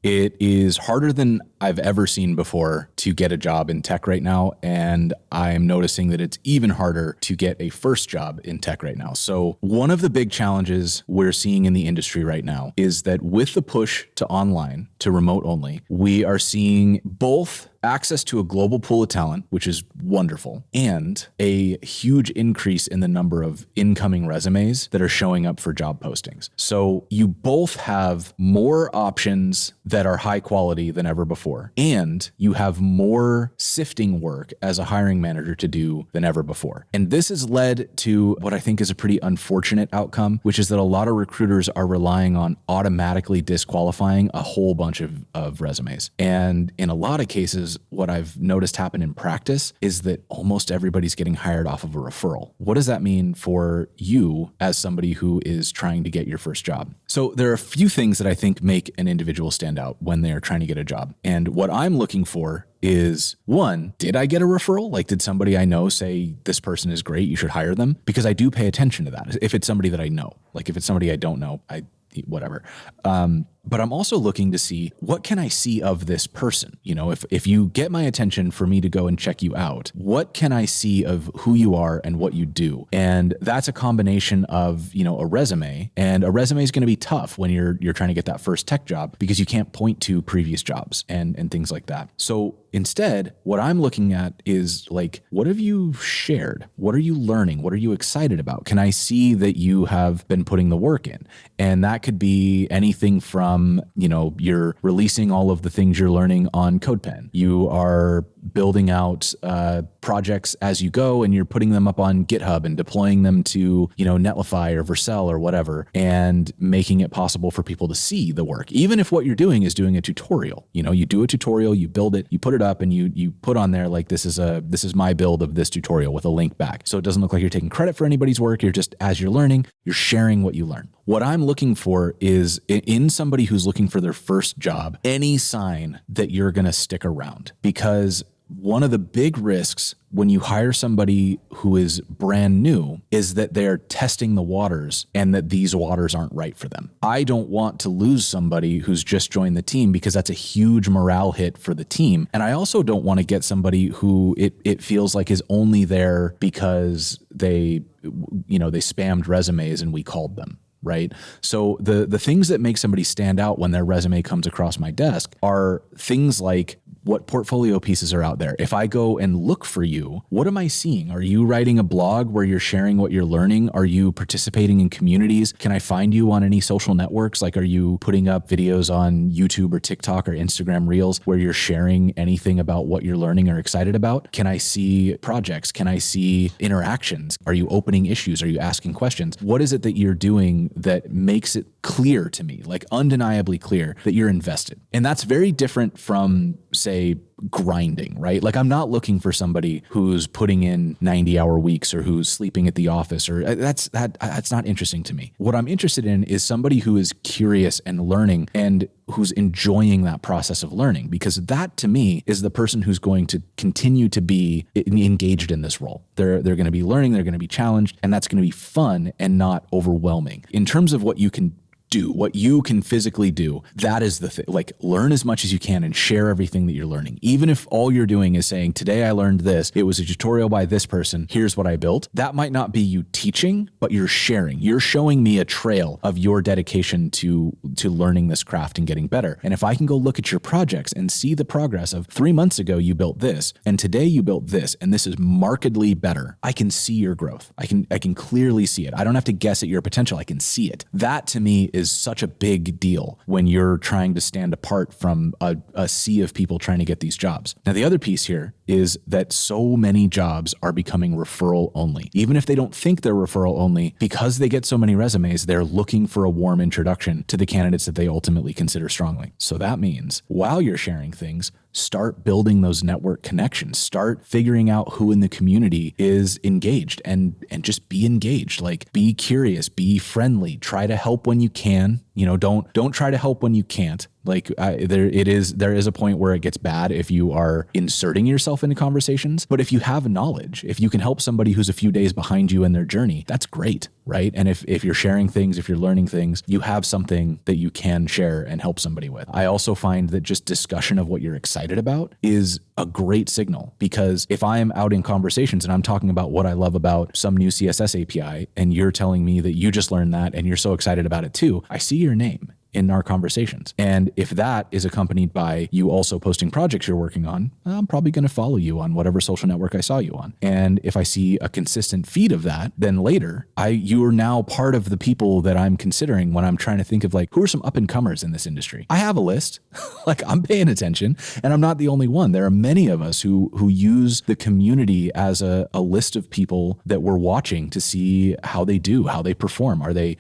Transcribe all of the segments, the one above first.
It is harder than I've ever seen before to get a job in tech right now. And I'm noticing that it's even harder to get a first job in tech right now. So one of the big challenges we're seeing in the industry right now is that with the push to online, to remote only, we are seeing both access to a global pool of talent, which is wonderful, and a huge increase in the number of incoming resumes that are showing up for job postings. So you both have more options that are high quality than ever before, and you have more sifting work as a hiring manager to do than ever before. And this has led to what I think is a pretty unfortunate outcome, which is that a lot of recruiters are relying on automatically disqualifying a whole bunch of resumes. And in a lot of cases, what I've noticed happen in practice is that almost everybody's getting hired off of a referral. What does that mean for you as somebody who is trying to get your first job? So there are a few things that I think make an individual stand out when they're trying to get a job. And what I'm looking for is, one, did I get a referral? Like, did somebody I know say this person is great, you should hire them? Because I do pay attention to that. If it's somebody that I know, like if it's somebody I don't know, whatever. But I'm also looking to see, what can I see of this person? You know, if you get my attention for me to go and check you out, what can I see of who you are and what you do? And that's a combination of, you know, a resume, and a resume is going to be tough when you're trying to get that first tech job because you can't point to previous jobs and things like that. So instead, what I'm looking at is like, what have you shared? What are you learning? What are you excited about? Can I see that you have been putting the work in? And that could be anything from, you know, you're releasing all of the things you're learning on CodePen. You are building out projects as you go, and you're putting them up on GitHub and deploying them to, you know, Netlify or Vercel or whatever, and making it possible for people to see the work. Even if what you're doing is doing a tutorial, you know, you do a tutorial, you build it, you put it up, and you put on there like, this is my build of this tutorial with a link back. So it doesn't look like you're taking credit for anybody's work. You're just, as you're learning, you're sharing what you learn. What I'm looking for is, in somebody who's looking for their first job, any sign that you're going to stick around. Because one of the big risks when you hire somebody who is brand new is that they're testing the waters and that these waters aren't right for them. I don't want to lose somebody who's just joined the team, because that's a huge morale hit for the team. And I also don't want to get somebody who it feels like is only there because they spammed resumes and we called them. Right? So the things that make somebody stand out when their resume comes across my desk are things like, what portfolio pieces are out there? If I go and look for you, what am I seeing? Are you writing a blog where you're sharing what you're learning? Are you participating in communities? Can I find you on any social networks? Like, are you putting up videos on YouTube or TikTok or Instagram Reels where you're sharing anything about what you're learning or excited about? Can I see projects? Can I see interactions? Are you opening issues? Are you asking questions? What is it that you're doing that makes it clear to me, like undeniably clear, that you're invested? And that's very different from, say, grinding, right? Like, I'm not looking for somebody who's putting in 90-hour weeks or who's sleeping at the office, or that's not interesting to me. What I'm interested in is somebody who is curious and learning and who's enjoying that process of learning, because that to me is the person who's going to continue to be engaged in this role. They're going to be learning, they're going to be challenged, and that's going to be fun and not overwhelming. In terms of what you can do, what you can physically do, that is the thing. Like, learn as much as you can and share everything that you're learning. Even if all you're doing is saying, today I learned this, it was a tutorial by this person, here's what I built. That might not be you teaching, but you're sharing. You're showing me a trail of your dedication to learning this craft and getting better. And if I can go look at your projects and see the progress of 3 months ago you built this, and today you built this, and this is markedly better, I can see your growth. I can clearly see it. I don't have to guess at your potential. I can see it. That to me is such a big deal when you're trying to stand apart from a sea of people trying to get these jobs. Now, the other piece here is that so many jobs are becoming referral only. Even if they don't think they're referral only, because they get so many resumes, they're looking for a warm introduction to the candidates that they ultimately consider strongly. So that means while you're sharing things, start building those network connections. Start figuring out who in the community is engaged, and just be engaged. Like, be curious, be friendly, try to help when you can. You know, don't try to help when you can't. Like, there is a point where it gets bad if you are inserting yourself into conversations. But if you have knowledge, if you can help somebody who's a few days behind you in their journey, that's great, right? And if you're sharing things, if you're learning things, you have something that you can share and help somebody with. I also find that just discussion of what you're excited about is a great signal, because if I am out in conversations and I'm talking about what I love about some new CSS API and you're telling me that you just learned that and you're so excited about it too, I see your name in our conversations. And if that is accompanied by you also posting projects you're working on, I'm probably going to follow you on whatever social network I saw you on. And if I see a consistent feed of that, then later you are now part of the people that I'm considering when I'm trying to think of like, who are some up and comers in this industry? I have a list, like I'm paying attention, and I'm not the only one. There are many of us who use the community as a list of people that we're watching to see how they do, how they perform. Are they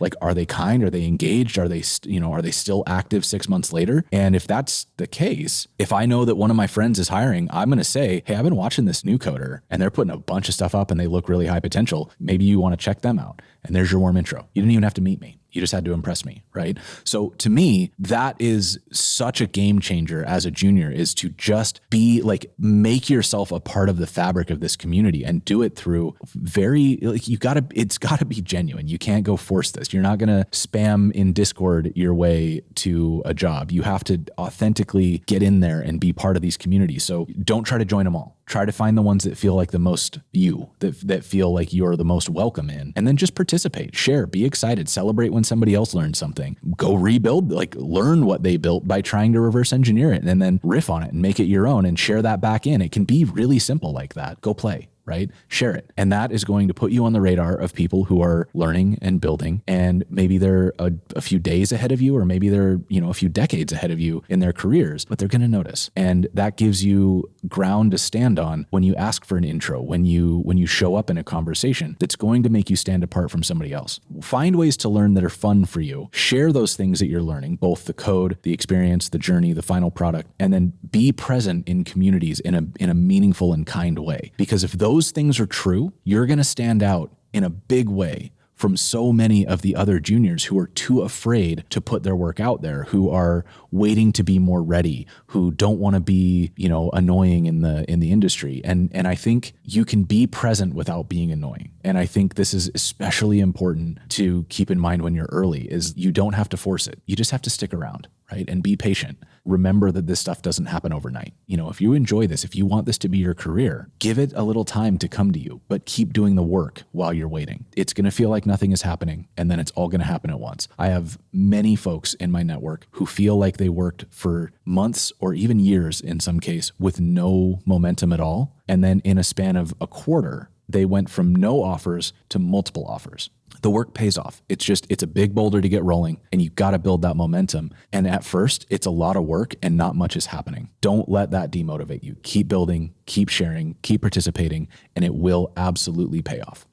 kind? Are they engaged? Are they still active 6 months later? And if that's the case, if I know that one of my friends is hiring, I'm going to say, hey, I've been watching this new coder and they're putting a bunch of stuff up and they look really high potential. Maybe you want to check them out. And there's your warm intro. You didn't even have to meet me. You just had to impress me, right? So to me, that is such a game changer as a junior, is to just be like, make yourself a part of the fabric of this community and do it through it's gotta be genuine. You can't go force this. You're not gonna spam in Discord your way to a job. You have to authentically get in there and be part of these communities. So don't try to join them all. Try to find the ones that feel like the most you, that feel like you're the most welcome in, and then just participate, share, be excited, celebrate when somebody else learned something, go rebuild, like learn what they built by trying to reverse engineer it, and then riff on it and make it your own and share that back in. It can be really simple like that. Go play. Right? Share it. And that is going to put you on the radar of people who are learning and building. And maybe they're a few days ahead of you, or maybe they're, a few decades ahead of you in their careers, but they're going to notice. And that gives you ground to stand on when you ask for an intro, when you show up in a conversation that's going to make you stand apart from somebody else. Find ways to learn that are fun for you. Share those things that you're learning, both the code, the experience, the journey, the final product, and then be present in communities in a meaningful and kind way. Because if those things are true, you're going to stand out in a big way from so many of the other juniors who are too afraid to put their work out there, who are waiting to be more ready, who don't want to be, annoying in the industry. And I think you can be present without being annoying. And I think this is especially important to keep in mind when you're early, is you don't have to force it. You just have to stick around, right? And be patient. Remember that this stuff doesn't happen overnight. If you enjoy this, if you want this to be your career, give it a little time to come to you, but keep doing the work while you're waiting. It's going to feel like nothing is happening, and then it's all going to happen at once. I have many folks in my network who feel like they worked for months or even years in some case with no momentum at all. And then in a span of a quarter, they went from no offers to multiple offers. The work pays off. It's a big boulder to get rolling, and you got to build that momentum. And at first, it's a lot of work and not much is happening. Don't let that demotivate you. Keep building, keep sharing, keep participating, and it will absolutely pay off.